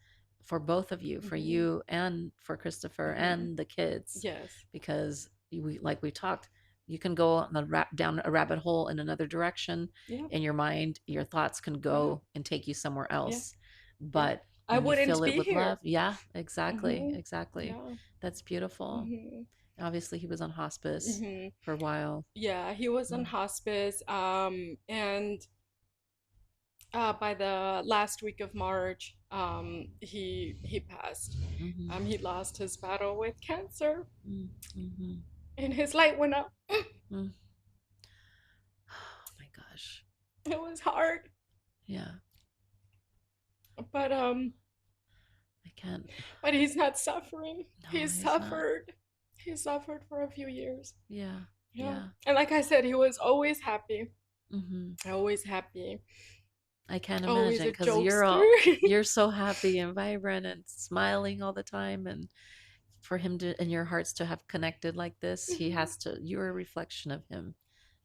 for both of you, for Hmm. you and for Christopher Hmm. and the kids, Yes. because like we talked, you can go on down a rabbit hole in another direction Yeah. in your mind. Your thoughts can Yeah. go and take you somewhere Yeah. else. Yeah. But I when you wouldn't fill it be with love, here. yeah, exactly, Hmm. exactly. Yeah. That's beautiful. Hmm. Obviously, he was on hospice Hmm. for a while. Yeah, he was on Yeah. hospice. And by the last week of March, he passed. Mm-hmm. He lost his battle with cancer, Mm-hmm. and his light went up. Mm. Oh my gosh. It was hard, Yeah, but I can't. he's not suffering. No, he's not. He suffered for a few years. Yeah, Yeah, yeah. and like I said, he was always happy, Hmm. always happy, I can't always imagine a because jokester. you're so happy and vibrant and smiling all the time, and for him to and your hearts to have connected like this, he Hmm. has to. You're a reflection of him,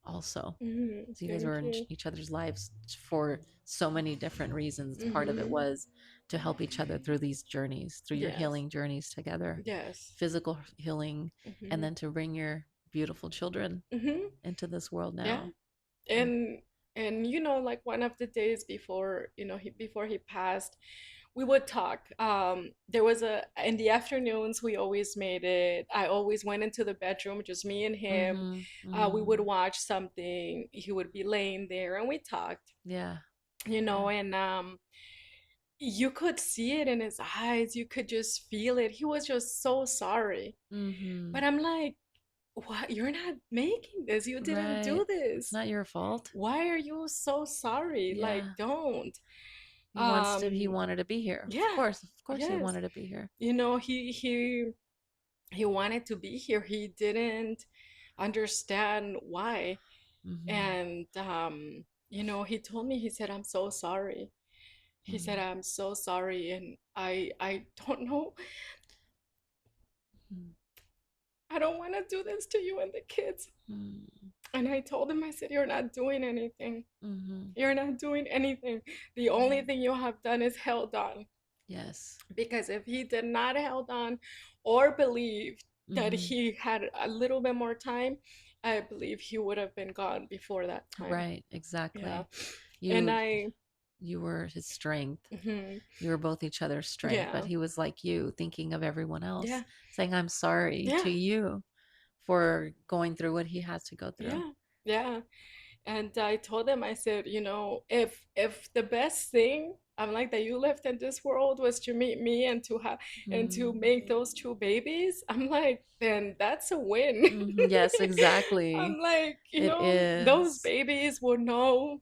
also. Hmm. So you guys were Thank in you. each other's lives for so many different reasons. Part of it Hmm. was to help each other through these journeys, through your Yes, healing journeys together, yes. physical healing, and Hmm. then to bring your beautiful children Hmm. into this world Yeah, now. Yeah. and like one of the days before, before he passed, we would talk. There was a in the afternoons we always made it. I always went into the bedroom, just me and him. Mm-hmm. We would Mm-hmm. watch something. He would be laying there, and we talked. Yeah. You Yeah. know, and you could see it in his eyes. You could just feel it. He was just so sorry. Mm-hmm. But I'm like, what? You're not making this. You didn't Right. do It's this. not your fault. Why are you so sorry? Like, Yeah. don't. He Um, wanted to be here. yeah, Of course he yes. wanted to be here. You know, he wanted to be here. He didn't understand why. Mm-hmm. And you know, he told me, he said, I'm so sorry. He said, I'm so sorry, and I don't know. Mm-hmm. I don't want to do this to you and the kids. And I told him, I said, you're not doing anything. Mm-hmm. You're not doing anything. The only Mm-hmm. thing you have done is held on. Yes. Because if he did not held on or believed that Mm-hmm. he had a little bit more time, I believe he would have been gone before that time. Right. Yeah. Exactly. And You you were his strength. mhm, You were both each other's strength, but yeah, he was like you, thinking of everyone else, yeah, saying, I'm sorry yeah, to you for going through what he has to go through. yeah, yeah. And I told him, I said, you know, if the best thing I'm like that you left in this world was to meet me and to have and to Mm. make those two babies, I'm like, then that's a win. Mhm. Yes, exactly. I'm like, you It know, those is. babies will know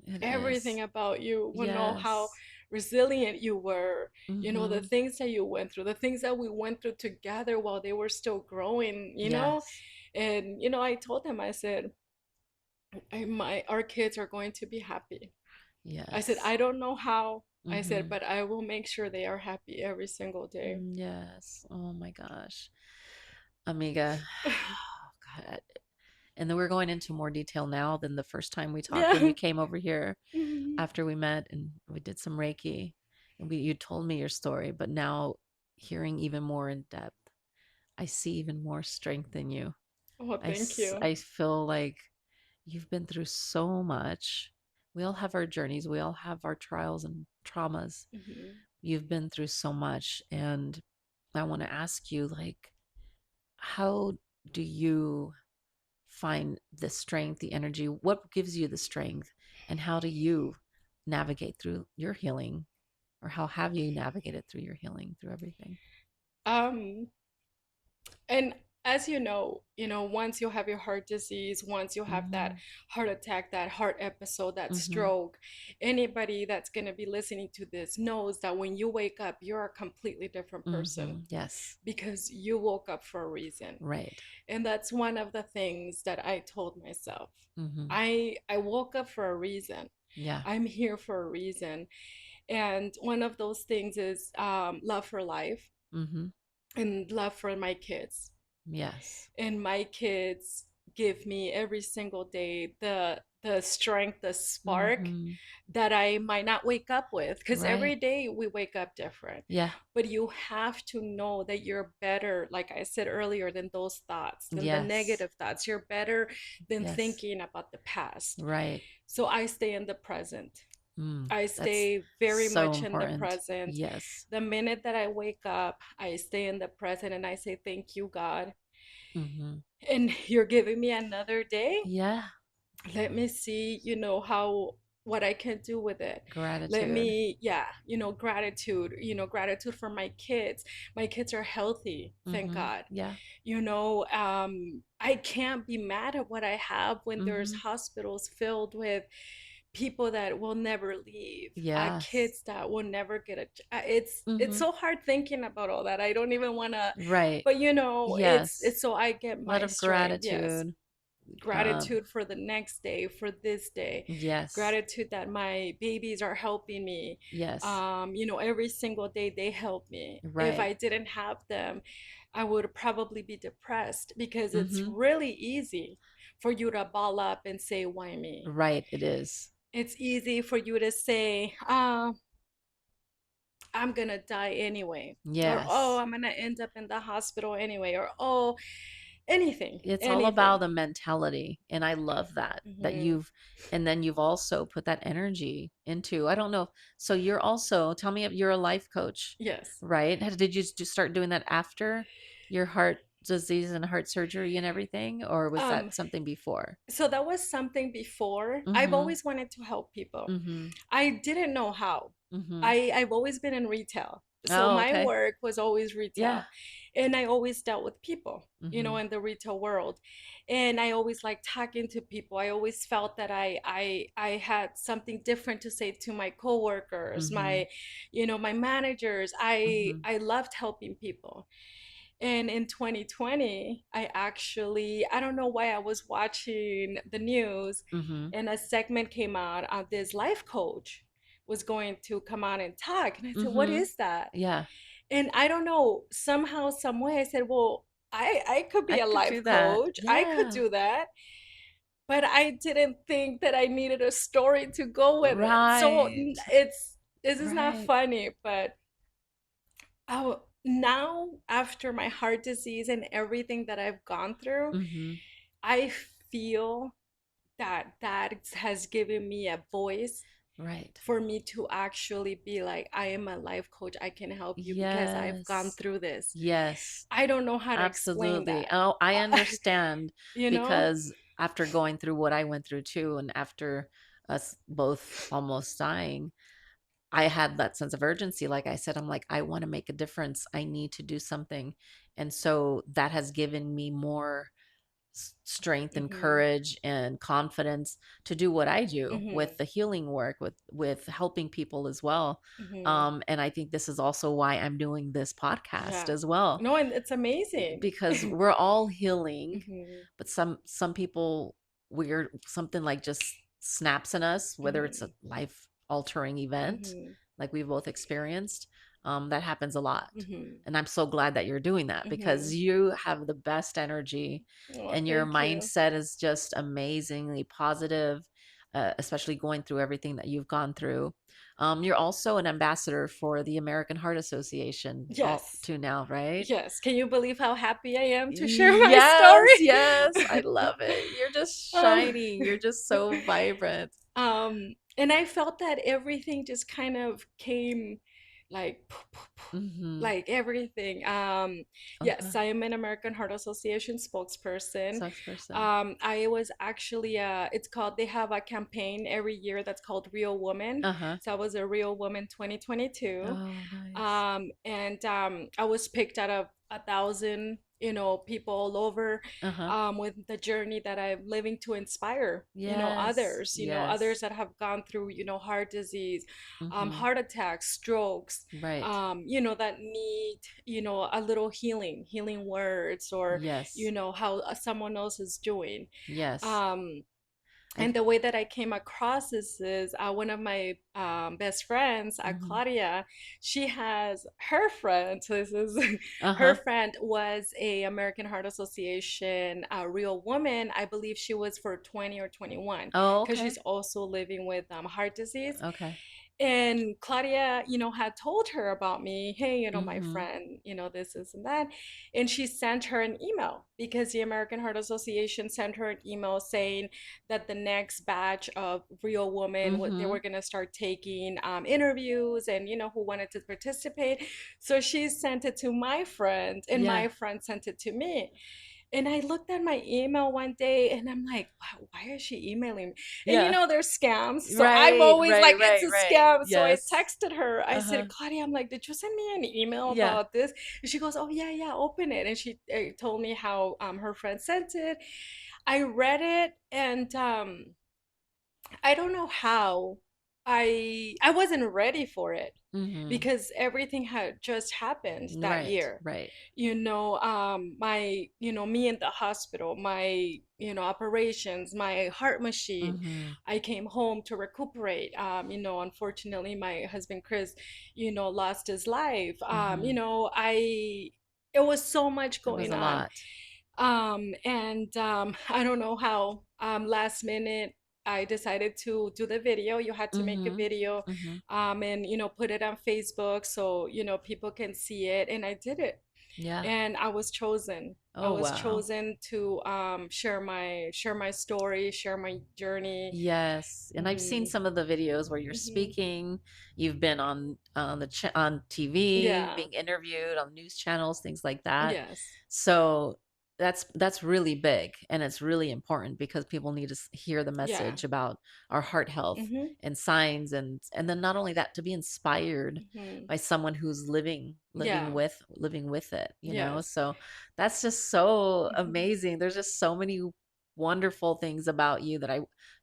It everything is. about you, will know how Yes. resilient you were, you know, the Mm-hmm. things that you went through, the things that we went through together while they were still growing, you know. Yes. And you know, I told him, I said, my our kids are going to be happy. I said, Yes. I don't know how. I said, Mm-hmm. but I will make sure they are happy every single day. Yes. Oh my gosh. Amiga. Oh, God. And then we're going into more detail now than the first time we talked when Yeah. you came over here Mhm. after we met and we did some Reiki. And you told me your story, but now hearing even more in depth, I see even more strength in you. Oh, thank you. I feel like you've been through so much. We all have our journeys, we all have our trials and traumas. Mhm. You've been through so much. And I want to ask you, like, how do you find the strength, the energy? What gives you the strength? And how do you navigate through your healing? Or how have you navigated through your healing, through everything? Um, and as you know, once you have your heart disease, once you have that Mm-hmm. heart attack, that heart episode, that Mm-hmm. stroke, anybody that's going to be listening to this knows that when you wake up, you're a completely different person Mm-hmm. Yes. because you woke up for a reason. Right. And that's one of the things that I told myself. Mm-hmm. I woke up for a reason. Yeah. I'm here for a reason. And one of those things is love for life Mm-hmm. and love for my kids. Yes. And my kids give me every single day the strength, the spark Mm-hmm. that I might not wake up with, because every Right. day we wake up different. Yeah. But you have to know that you're better, like I said earlier, than those thoughts, than the Yes. negative thoughts. You're better than Yes. thinking about the past. Right. So I stay in the present. I That's stay very so much in the important. present. Yes. The minute that I wake up, I stay in the present and I say, thank you, God. Mm-hmm. And you're giving me another day. Yeah. Let me see, you know, how what I can do with it. Let Gratitude. me, yeah, you know, gratitude, you know, gratitude for my kids. My kids are healthy, thank Mm-hmm. God. Yeah. You know, I can't be mad at what I have when there's Mm-hmm. hospitals filled with people that will never leave, Yes. kids that will never get it's Mm-hmm. so hard thinking about all that. I don't even want to, Right. but you know, Yes. it's so I get A lot my of strength. Yes, gratitude. gratitude for the next day, for this day, Yes. gratitude that my babies are helping me. Yes. You know, every single day they help me. If Right. I didn't have them, I would probably be depressed, because it's Mm-hmm. really easy for you to ball up and say, why me? Right. It is. It's easy for you to say, I'm gonna die anyway, or oh, Yes. I'm gonna end up in the hospital anyway, or oh, It's all about anything. the mentality, and I love that Hmm. and then you've also put that energy into, I don't know. So you're also, tell me if you're a life coach, Yes. right? Did you just start doing that after your heart disease and heart surgery and everything, or was Um, that something before? so that was something before. I've Mm-hmm. always wanted to help people. Mm-hmm. I didn't know how. Mm-hmm. I've always been in retail. So Oh, my okay. work was always Yeah. retail. And I always dealt with people, Mm-hmm. in the retail world. And I always liked talking to people. I always felt that I had something different to say to my coworkers, Mm-hmm. my managers. I Mm-hmm. I loved helping people. And in 2020, I don't know why I was watching the news Mm-hmm. and a segment came out of this life coach was going to come out and talk. And I said, what Mm-hmm. is that? Yeah. And I don't know, somehow, some way I said, well, I could be I a could life do that. coach. I could Yeah. do that. But I didn't think that I needed a story to go with it. So Right. this is not Right. funny, but now after my heart disease and everything that I've gone through, Mm-hmm. I feel that that has given me a voice Right. for me to actually be like, I am a life coach. I can help you because I've gone Yes. through this. Yes. I don't know how to explain Absolutely. that. Oh, I Uh, understand you know? because after going through what I went through too, and after us both almost dying, I had that sense of urgency. Like I said, I'm like, I want to make a difference. I need to do something. And so that has given me more strength and Hmm. courage and confidence to do what I do Hmm. with the healing work, with helping people as well. Hmm. And I think this is also why I'm doing this podcast Yeah. as well, No, and it's amazing. because we're all healing, Hmm. but some people, we're something like just snaps in us, whether it's a Hmm. life altering event Hmm. like we've both experienced. That happens a lot. Hmm. And I'm so glad that you're doing that because Hmm. you have the best energy Oh, and your thank you. mindset is just amazingly positive, especially going through everything that you've gone through. You're also an ambassador for the American Heart Association, all Yes. to now, right? Yes. Can you believe how happy I am to share my Yes, yes. I story? love it. You're just um, shining. You're just so vibrant. and I felt that everything just kind of came like Mm-hmm. like everything. Uh-huh. Yes, I am an American Heart Association spokesperson. Sucks person. I was actually it's called, they have a campaign every year that's called Real Woman. Uh-huh. So I was a Real Woman 2022. Oh, nice. And I was picked out of 1,000, people all over, Uh-huh. with the journey that I'm living to inspire, Yes. others, others Yes. that have gone through, heart disease, Mm-hmm. heart attacks, strokes, Right. that need, a little healing words, or, Yes. how someone else is doing. Yes. Um, I and the way that I came across this is one of my best friends, mm-hmm. Claudia. She has her friend. So this is her Uh-huh. friend was a American Heart Association Real Woman. I believe she was for 20 or 21 Oh, because she's okay. also living with heart disease. Okay. And Claudia, had told her about me. Hey, my Mm-hmm. friend, this and that. And she sent her an email because the American Heart Association sent her an email saying that the next batch of Real Women, they Mm-hmm. were going to start taking interviews, and, who wanted to participate. So she sent it to my friend, and Yeah. my friend sent it to me. And I looked at my email one day and I'm like, wow, why is she emailing me? And Yeah. there's scams. So I'm Right, always right, like, it's right, a right. scam. So I Yes. texted her. I Uh-huh. said, Claudia, I'm like, did you send me an email Yeah. about this? And she goes, oh, yeah, yeah, open it. And she told me how her friend sent it. I read it, and I don't know how I wasn't ready for it Mm-hmm. because everything had just happened that Right, year. right. My, me in the hospital, my, operations, my heart machine. Mm-hmm. I came home to recuperate. Unfortunately, my husband Chris, lost his life. Mm-hmm. It was so much It was going a on. lot. And I don't know how, last minute I decided to do the video. You had to make a Mm-hmm. video, Mm-hmm. and put it on Facebook so people can see it. And I did it. Yeah. and I was chosen. I Oh, was wow. chosen to share my story, share my journey. Yes, and I've seen Hmm. some of the videos where you're Hmm. speaking. You've been on the ch on TV, Yeah. being interviewed on news channels, things like that. Yes. So that's really big, and it's really important because people need to hear the Yeah. message about our heart health Hmm. and signs, and then not only that, to be inspired Hmm. by someone who's Yeah. living with it, you know? Yes. So that's just so Hmm. amazing. There's just so many wonderful things about you that I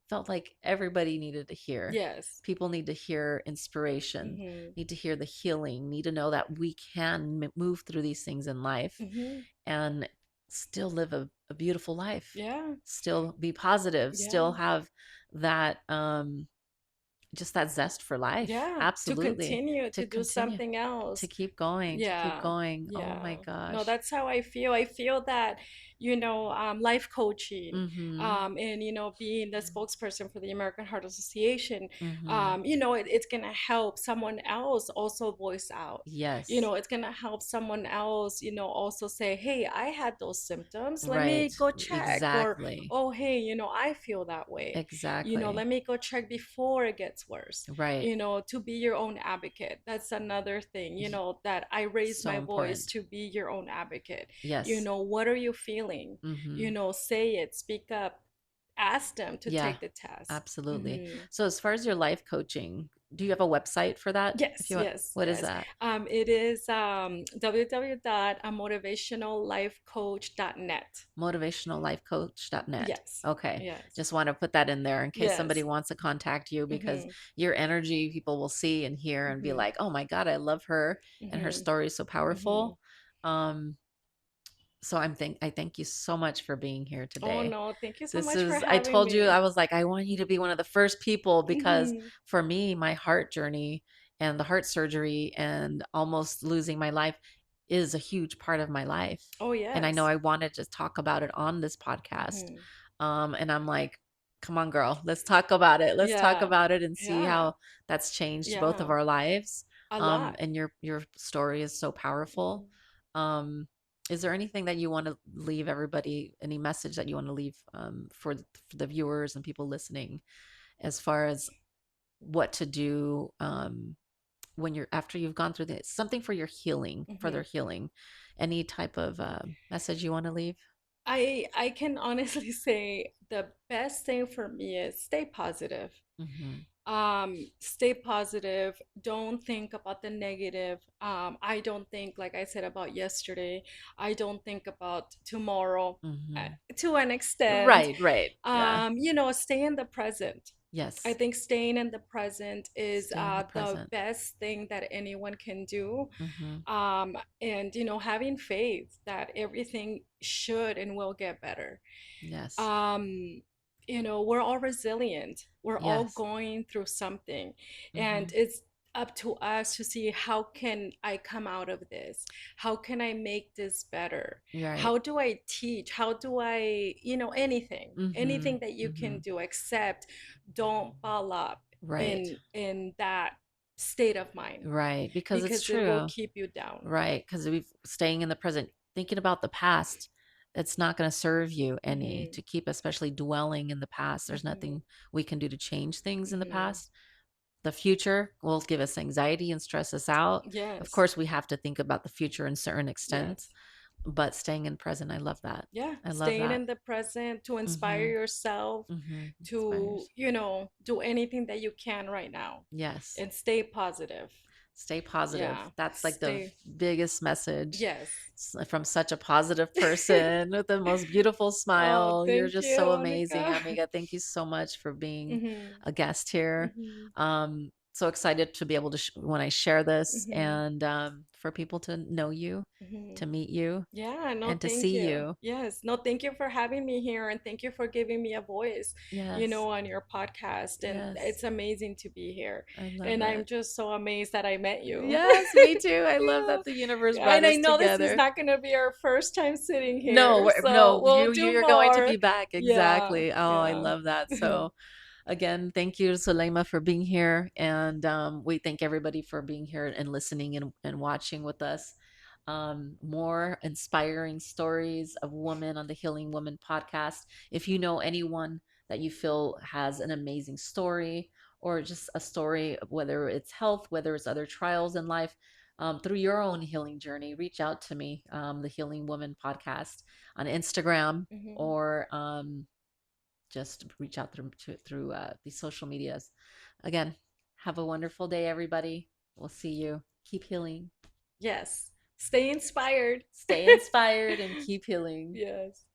felt like everybody needed to hear. Yes. People need to hear inspiration, Hmm. need to hear the healing, need to know that we can move through these things in life Hmm. and still live a beautiful life, Yeah. still be positive, still Yeah. have that just that zest for life. Yeah. To Absolutely. continue To to do continue, something to else. keep going, to keep Yeah. going. Oh my Yeah. No, gosh. that's how I feel. I feel that, life coaching, Mm-hmm. and, being the spokesperson for the American Heart Association, Mm-hmm. it's gonna help someone else also voice out. Yes. It's gonna help someone else, also say, hey, I had those symptoms. Let me Right. go check. Or, Exactly. oh, hey, I feel that way. Exactly. Let me go check before it gets worse, Right. to be your own advocate. That's another thing, Y- that I raise So my voice important. to be your own advocate. Yes. What are you feeling? Mm-hmm. Say it, speak up, ask them to Yeah, take the test. absolutely. Hmm. So as far as your life coaching, do you have a website for that? If Yes, you want, yes, what is yes. that? It is www.motivationallifecoach.net. Motivationallifecoach.net. Yes, Okay. yes, Just want to put that in there in case somebody yes. wants to contact you because Hmm. your energy people will see and hear and be Hmm. like, "Oh my God, I love her and her Hmm. story is so Hmm. powerful." Um, so I thank you so much for being here Oh today. no, thank you so This much for is, I having told you, I me. was like, I want you to be one of the first people because Hmm. for me, my heart journey and the heart surgery and almost losing my life is a huge part of my life. Oh And I know yes. I wanted to talk about it on this podcast. Hmm. And I'm like, come on, girl, let's talk about it. Let's talk Yeah. about it and see Yeah. how that's changed both of Yeah. our lives. A lot. And your story is so powerful. Mhm. Um, is there anything that you want to leave everybody, any message that you want to leave for the viewers and people listening as far as what to do when you're after you've gone through this, something for your healing, for their Mhm. healing? Any type of message you want to leave? I can honestly say the best thing for me is stay positive. Mm-hmm. Stay positive. Don't think about the negative. I don't think, like I said about yesterday, I don't think about tomorrow, Mm-hmm. to an extent. Right, right. Yeah. Stay in the present. I Yes. think staying in the present is Stay in the the present. best thing that anyone can do. Mm-hmm. And having faith that everything should and will get better. Yes. um we're all resilient, we're all Yes. going through something, Mm-hmm. and it's up to us to see, how can I come out of this, how can I make this better, Right. how do I teach, how do I, anything, Mm-hmm. anything that you Mm-hmm. can do, except don't ball up Right. in that state of mind, Right. Because it's because it will true. keep you down. Right, because we've staying in the present, thinking about the past, it's not going to serve you any Hmm. to keep, especially dwelling in the past. There's Hmm. nothing we can do to change things in the Hmm. past. The future will give us anxiety and stress us out. Of Yes. course, we have to think about the future in certain extent, Yes. but staying in present, I love that. Yeah, I love staying that. in the present to inspire Mm-hmm. yourself, Mm-hmm. to, Inspires. do anything that you can right now, Yes. and stay positive. Stay positive. Yeah, That's like the stay. biggest message Yes. from such a positive person with the most beautiful Oh, smile. You're thank just you, so amazing, Monica. amiga. Thank you so much for being Hmm. a guest here. Hmm. So excited to be able to when I share this Hmm. and for people to know you, Hmm. to meet you, Yeah, no, and to thank see you. you. Yes, no, thank you for having me here, and thank you for giving me a voice, Yes. on your podcast. And Yes. it's amazing to be here. I love And I'm it. just so amazed that I met you. Yes, me too. I love Yeah. that the universe Yeah, brought and I us know this is together. not going to be our first time sitting No, here, so no, we'll do you're going to more. be back. Yeah, Exactly. Oh, I yeah. love that. So again, thank you, Zuleyma, for being here. And we thank everybody for being here and listening and watching with us. more inspiring stories of women on the Healing Woman podcast. If you know anyone that you feel has an amazing story, or just a story, whether it's health, whether it's other trials in life, through your own healing journey, reach out to me, the Healing Woman podcast on Instagram, Hmm. or just reach out through these social medias. Again, have a wonderful day, everybody. We'll see you. Keep healing. Yes. Stay inspired. Stay inspired and keep healing. Yes.